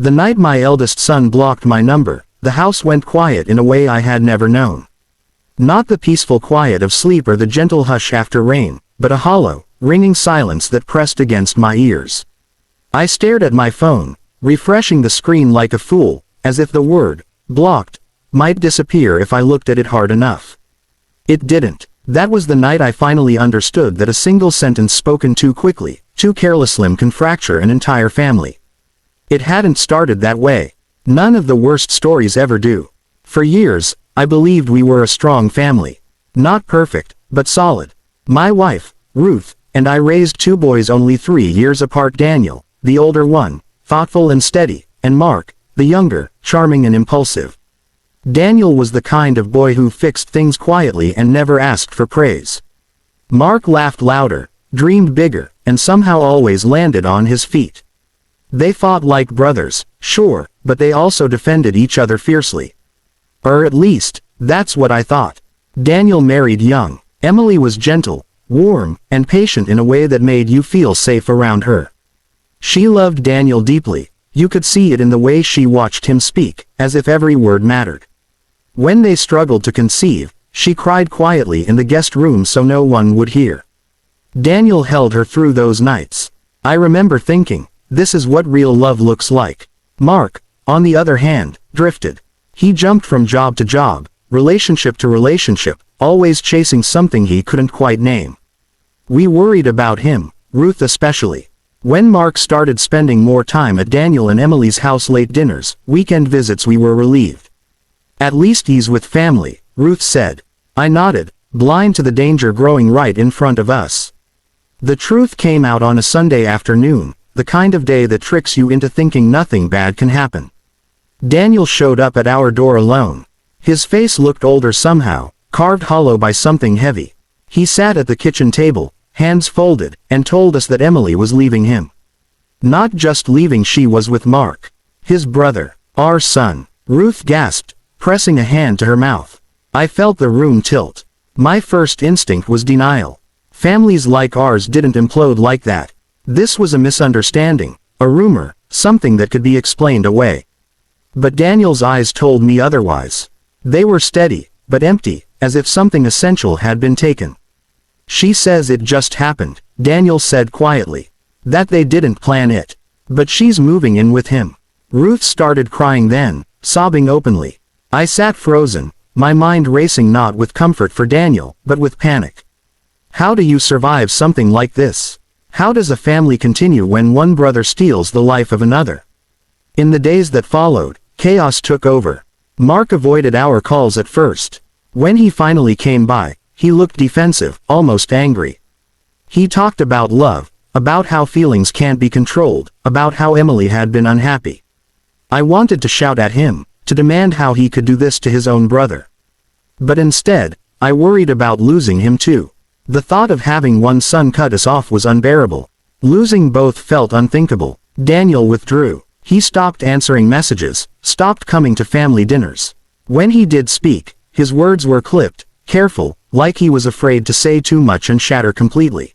The night my eldest son blocked my number, the house went quiet in a way I had never known. Not the peaceful quiet of sleep or the gentle hush after rain, but a hollow, ringing silence that pressed against my ears. I stared at my phone, refreshing the screen like a fool, as if the word, blocked, might disappear if I looked at it hard enough. It didn't. That was the night I finally understood that a single sentence spoken too quickly, too carelessly can fracture an entire family. It hadn't started that way. None of the worst stories ever do. For years, I believed we were a strong family. Not perfect, but solid. My wife, Ruth, and I raised two boys only 3 years apart: Daniel, the older one, thoughtful and steady, and Mark, the younger, charming and impulsive. Daniel was the kind of boy who fixed things quietly and never asked for praise. Mark laughed louder, dreamed bigger, and somehow always landed on his feet. They fought like brothers, sure, but they also defended each other fiercely. Or at least, that's what I thought. Daniel married young. Emily was gentle, warm, and patient in a way that made you feel safe around her. She loved Daniel deeply. You could see it in the way she watched him speak, as if every word mattered. When they struggled to conceive, she cried quietly in the guest room so no one would hear. Daniel held her through those nights. I remember thinking, this is what real love looks like. Mark, on the other hand, drifted. He jumped from job to job, relationship to relationship, always chasing something he couldn't quite name. We worried about him, Ruth especially. When Mark started spending more time at Daniel and Emily's house, late dinners, weekend visits, we were relieved. At least he's with family, Ruth said. I nodded, blind to the danger growing right in front of us. The truth came out on a Sunday afternoon, the kind of day that tricks you into thinking nothing bad can happen. Daniel showed up at our door alone. His face looked older somehow, carved hollow by something heavy. He sat at the kitchen table, hands folded, and told us that Emily was leaving him. Not just leaving, she was with Mark. His brother. Our son. Ruth gasped, pressing a hand to her mouth. I felt the room tilt. My first instinct was denial. Families like ours didn't implode like that. This was a misunderstanding, a rumor, something that could be explained away. But Daniel's eyes told me otherwise. They were steady, but empty, as if something essential had been taken. She says it just happened, Daniel said quietly. That they didn't plan it. But she's moving in with him. Ruth started crying then, sobbing openly. I sat frozen, my mind racing, not with comfort for Daniel, but with panic. How do you survive something like this? How does a family continue when one brother steals the life of another? In the days that followed, chaos took over. Mark avoided our calls at first. When he finally came by, he looked defensive, almost angry. He talked about love, about how feelings can't be controlled, about how Emily had been unhappy. I wanted to shout at him, to demand how he could do this to his own brother. But instead, I worried about losing him too. The thought of having one son cut us off was unbearable. Losing both felt unthinkable. Daniel withdrew. He stopped answering messages, stopped coming to family dinners. When he did speak, his words were clipped, careful, like he was afraid to say too much and shatter completely.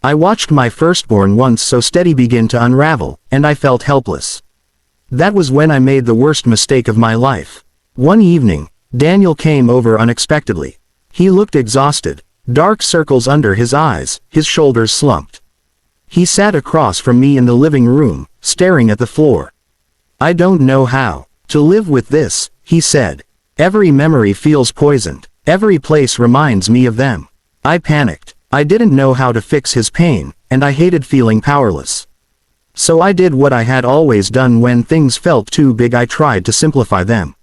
I watched my firstborn, once so steady, begin to unravel, and I felt helpless. That was when I made the worst mistake of my life. One evening, Daniel came over unexpectedly. He looked exhausted, dark circles under his eyes, his shoulders slumped. He sat across from me in the living room, staring at the floor. I don't know how to live with this, he said. Every memory feels poisoned. Every place reminds me of them. I panicked. I didn't know how to fix his pain, and I hated feeling powerless. So I did what I had always done when things felt too big. I tried to simplify them.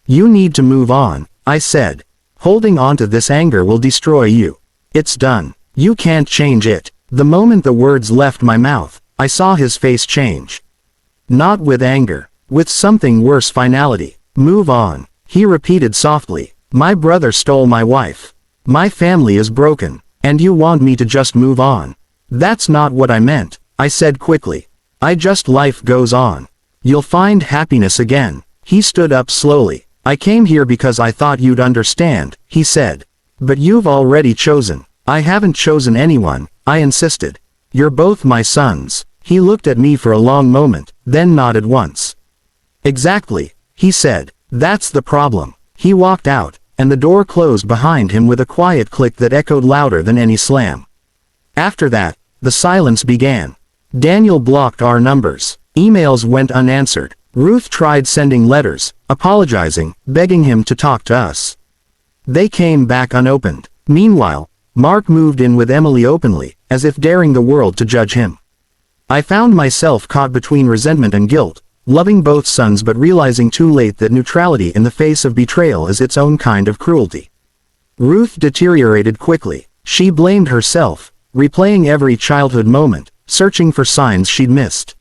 You need to move on, I said. Holding on to this anger will destroy you. It's done. You can't change it. The moment the words left my mouth, I saw his face change. Not with anger, with something worse, finality. Move on, he repeated softly. My brother stole my wife. My family is broken, and you want me to just move on. That's not what I meant, I said quickly. Life goes on. You'll find happiness again. He stood up slowly. I came here because I thought you'd understand, he said. But you've already chosen. I haven't chosen anyone, I insisted. You're both my sons. He looked at me for a long moment, then nodded once. Exactly, he said. That's the problem. He walked out, and the door closed behind him with a quiet click that echoed louder than any slam. After that, the silence began. Daniel blocked our numbers. Emails went unanswered. Ruth tried sending letters, apologizing, begging him to talk to us. They came back unopened. Meanwhile, Mark moved in with Emily openly, as if daring the world to judge him. I found myself caught between resentment and guilt, loving both sons but realizing too late that neutrality in the face of betrayal is its own kind of cruelty. Ruth deteriorated quickly. She blamed herself, replaying every childhood moment, searching for signs she'd missed.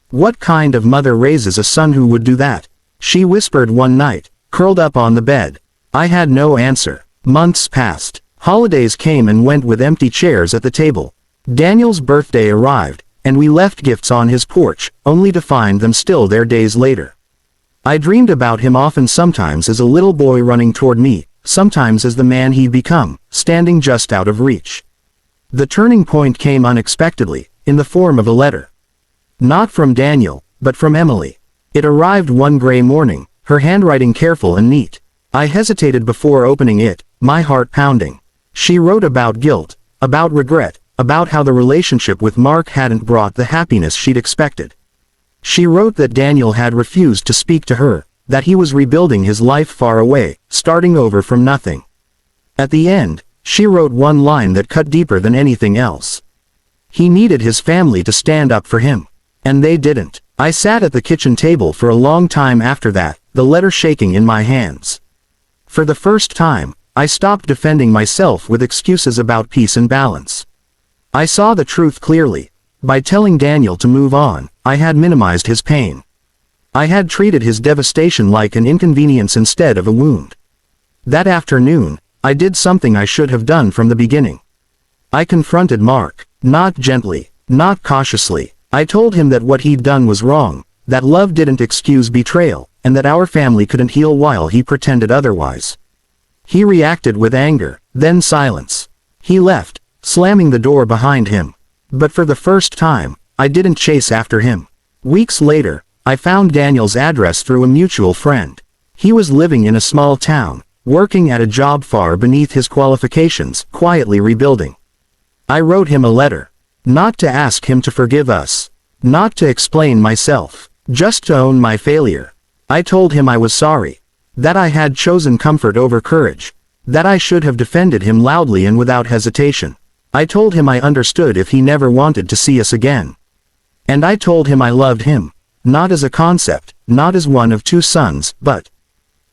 What kind of mother raises a son who would do that? She whispered one night, curled up on the bed. I had no answer. Months passed. Holidays came and went with empty chairs at the table. Daniel's birthday arrived, and we left gifts on his porch, only to find them still there days later. I dreamed about him often, sometimes as a little boy running toward me, sometimes as the man he'd become, standing just out of reach. The turning point came unexpectedly, in the form of a letter. Not from Daniel, but from Emily. It arrived one gray morning, her handwriting careful and neat. I hesitated before opening it, my heart pounding. She wrote about guilt, about regret, about how the relationship with Mark hadn't brought the happiness she'd expected. She wrote that Daniel had refused to speak to her, that he was rebuilding his life far away, starting over from nothing. At the end, she wrote one line that cut deeper than anything else. He needed his family to stand up for him. And they didn't. I sat at the kitchen table for a long time after that, the letter shaking in my hands. For the first time, I stopped defending myself with excuses about peace and balance. I saw the truth clearly. By telling Daniel to move on, I had minimized his pain. I had treated his devastation like an inconvenience instead of a wound. That afternoon, I did something I should have done from the beginning. I confronted Mark, not gently, not cautiously. I told him that what he'd done was wrong, that love didn't excuse betrayal, and that our family couldn't heal while he pretended otherwise. He reacted with anger, then silence. He left, slamming the door behind him. But for the first time, I didn't chase after him. Weeks later, I found Daniel's address through a mutual friend. He was living in a small town, working at a job far beneath his qualifications, quietly rebuilding. I wrote him a letter. Not to ask him to forgive us. Not to explain myself. Just to own my failure. I told him I was sorry. That I had chosen comfort over courage. That I should have defended him loudly and without hesitation. I told him I understood if he never wanted to see us again. And I told him I loved him. Not as a concept, not as one of two sons, but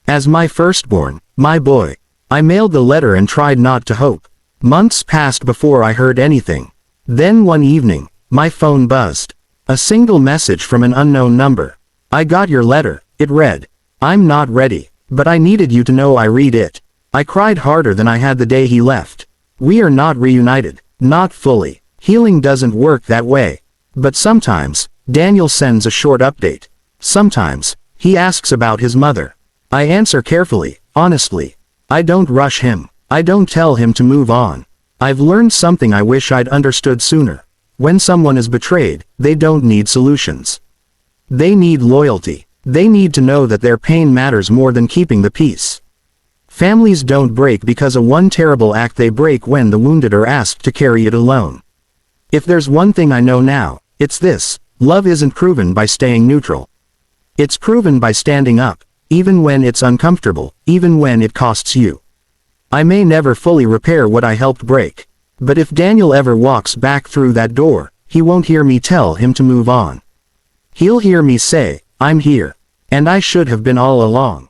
as my firstborn, my boy. I mailed the letter and tried not to hope. Months passed before I heard anything. Then one evening, my phone buzzed. A single message from an unknown number. I got your letter, it read. I'm not ready, but I needed you to know I read it. I cried harder than I had the day he left. We are not reunited, not fully. Healing doesn't work that way. But sometimes, Daniel sends a short update. Sometimes, he asks about his mother. I answer carefully, honestly. I don't rush him. I don't tell him to move on. I've learned something I wish I'd understood sooner. When someone is betrayed, they don't need solutions. They need loyalty. They need to know that their pain matters more than keeping the peace. Families don't break because of one terrible act, they break when the wounded are asked to carry it alone. If there's one thing I know now, it's this: love isn't proven by staying neutral. It's proven by standing up, even when it's uncomfortable, even when it costs you. I may never fully repair what I helped break. But if Daniel ever walks back through that door, he won't hear me tell him to move on. He'll hear me say, I'm here. And I should have been all along.